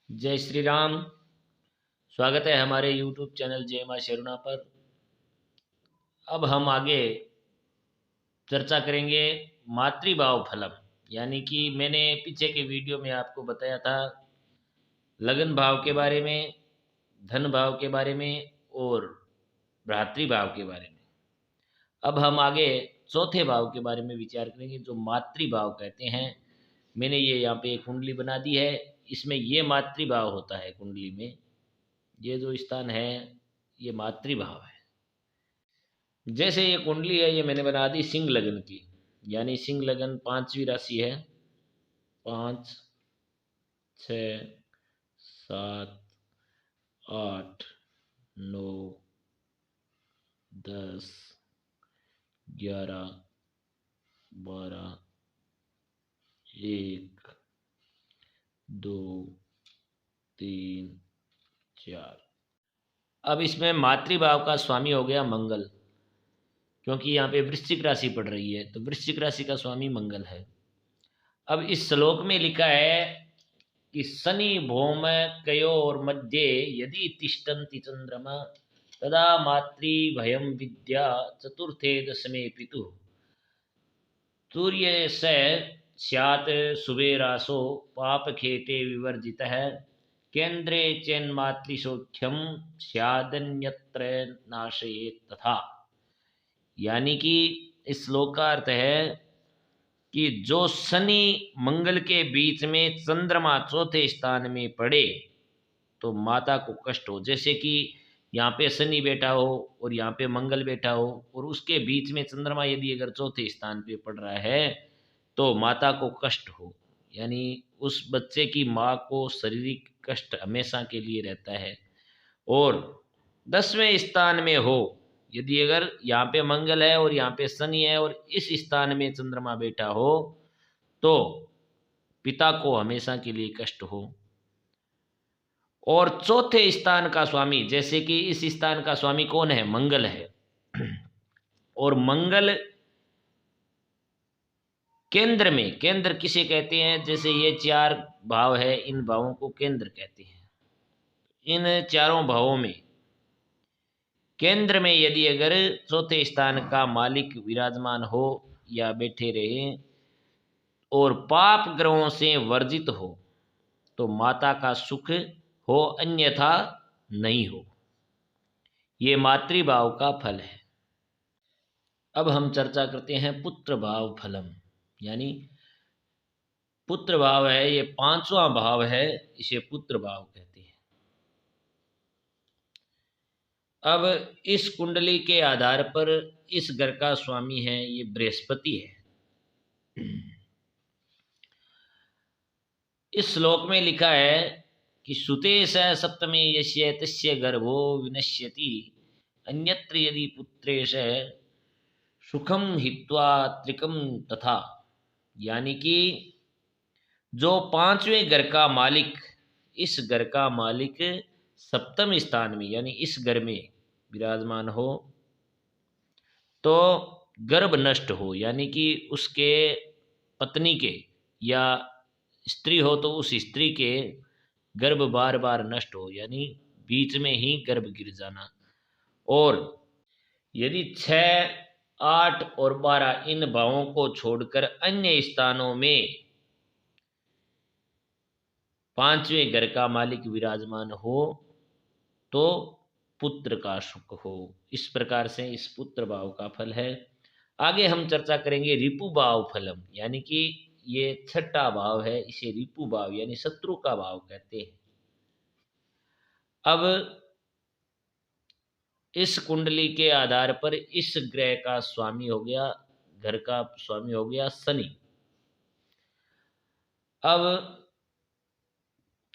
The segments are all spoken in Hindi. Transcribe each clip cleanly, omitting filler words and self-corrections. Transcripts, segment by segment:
जय श्री राम। स्वागत है हमारे YouTube चैनल जय मां शरणा पर। अब हम आगे चर्चा करेंगे मातृभाव फलम। यानी कि मैंने पीछे के वीडियो में आपको बताया था लगन भाव के बारे में, धन भाव के बारे में और भ्रातृभाव के बारे में। अब हम आगे चौथे भाव के बारे में विचार करेंगे जो मातृभाव कहते हैं। मैंने ये यहाँ पे एक कुंडली बना दी है, इसमें ये मातृभाव होता है। कुंडली में ये जो स्थान है ये मातृभाव है। जैसे ये कुंडली है, ये मैंने बना दी सिंह लगन की, यानी सिंह लगन पांचवी राशि है। 5, 6, 7, 8, 9, 10, 11, 12, 1, 2, 3, 4। अब इसमें मातृभाव का स्वामी हो गया मंगल, क्योंकि यहाँ पे वृश्चिक राशि पड़ रही है, तो वृश्चिक राशि का स्वामी मंगल है। अब इस श्लोक में लिखा है कि शनि भौम कयोर मध्य यदि तिष्ठन्ति चंद्रमा तदा मातृभयं विद्या चतुर्थे दशमे पितु सूर्य से स्यात् सुबेरासो पापखेटे विवर्जितः केन्द्रे चेन्मातृसौख्यम स्यादन्यत्र नाशयेत् तथा। यानी कि इस श्लोक का अर्थ है कि जो शनि मंगल के बीच में चंद्रमा चौथे स्थान में पड़े तो माता को कष्ट हो। जैसे कि यहाँ पे शनि बैठा हो और यहाँ पे मंगल बैठा हो और उसके बीच में चंद्रमा यदि अगर चौथे स्थान पे पड़ रहा है तो माता को कष्ट हो, यानी उस बच्चे की माँ को शारीरिक कष्ट हमेशा के लिए रहता है। और 10वें स्थान में हो, यदि अगर यहाँ पे मंगल है और यहाँ पे शनि है और इस स्थान में चंद्रमा बैठा हो तो पिता को हमेशा के लिए कष्ट हो। और चौथे स्थान का स्वामी, जैसे कि इस स्थान का स्वामी कौन है? मंगल है। और मंगल केंद्र में, केंद्र किसे कहते हैं? जैसे ये 4 भाव है, इन भावों को केंद्र कहते हैं। इन चारों भावों में केंद्र में यदि अगर चौथे स्थान का मालिक विराजमान हो या बैठे रहे और पाप ग्रहों से वर्जित हो तो माता का सुख हो, अन्यथा नहीं हो। ये मातृभाव का फल है। अब हम चर्चा करते हैं पुत्र भाव फलम। यानी पुत्र भाव है, ये 5वां भाव है, इसे पुत्र भाव कहते हैं। अब इस कुंडली के आधार पर इस घर का स्वामी है ये बृहस्पति है। इस श्लोक में लिखा है कि सुते स सप्तमे यस्य तस्य गर्भो विनश्यति अन्यत्र यदि पुत्रेश सुखम हित्वा त्रिकम तथा। यानी कि जो 5वें घर का मालिक, इस घर का मालिक सप्तम स्थान में यानी इस घर में विराजमान हो तो गर्भ नष्ट हो, यानी कि उसके पत्नी के या स्त्री हो तो उस स्त्री के गर्भ बार बार नष्ट हो, यानी बीच में ही गर्भ गिर जाना। और यदि 6, 8 और 12 इन भावों को छोड़कर अन्य स्थानों में 5वें घर का मालिक विराजमान हो तो पुत्र का सुख हो। इस प्रकार से इस पुत्र भाव का फल है। आगे हम चर्चा करेंगे रिपु भाव फलम। यानी कि ये 6ठा भाव है, इसे रिपु भाव यानी शत्रु का भाव कहते हैं। अब इस कुंडली के आधार पर इस ग्रह का स्वामी हो गया, घर का स्वामी हो गया शनि। अब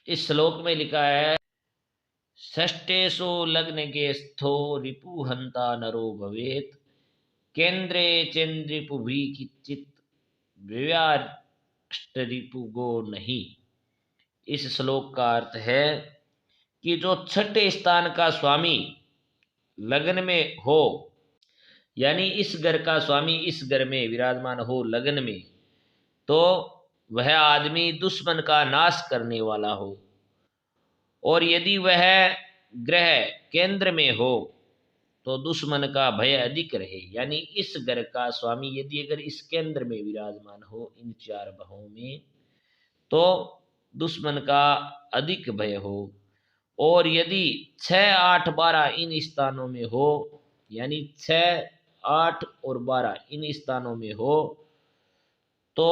इस श्लोक में लिखा है षष्ठेषु लग्न के स्थो रिपु हंता नरो भवेत केंद्रे चंद्रिपुभि किंचित रिपु गो नहीं। इस श्लोक का अर्थ है कि जो 6ठे स्थान का स्वामी लग्न में हो, यानी इस घर का स्वामी इस घर में विराजमान हो लग्न में, तो वह आदमी दुश्मन का नाश करने वाला हो। और यदि वह ग्रह केंद्र में हो तो दुश्मन का भय अधिक रहे। यानी इस घर का स्वामी यदि अगर इस केंद्र में विराजमान हो इन चार भावों में तो दुश्मन का अधिक भय हो। और यदि 6, 8, 12 इन स्थानों में हो, यानी 6, 8 और 12 इन स्थानों में हो तो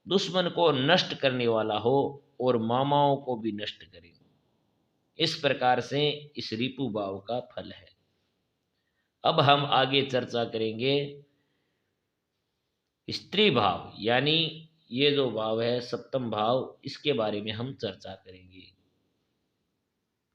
दुश्मन को नष्ट करने वाला हो और मामाओं को भी नष्ट करे। इस प्रकार से इस रिपु भाव का फल है। अब हम आगे चर्चा करेंगे स्त्री भाव, यानी ये जो भाव है सप्तम भाव, इसके बारे में हम चर्चा करेंगे।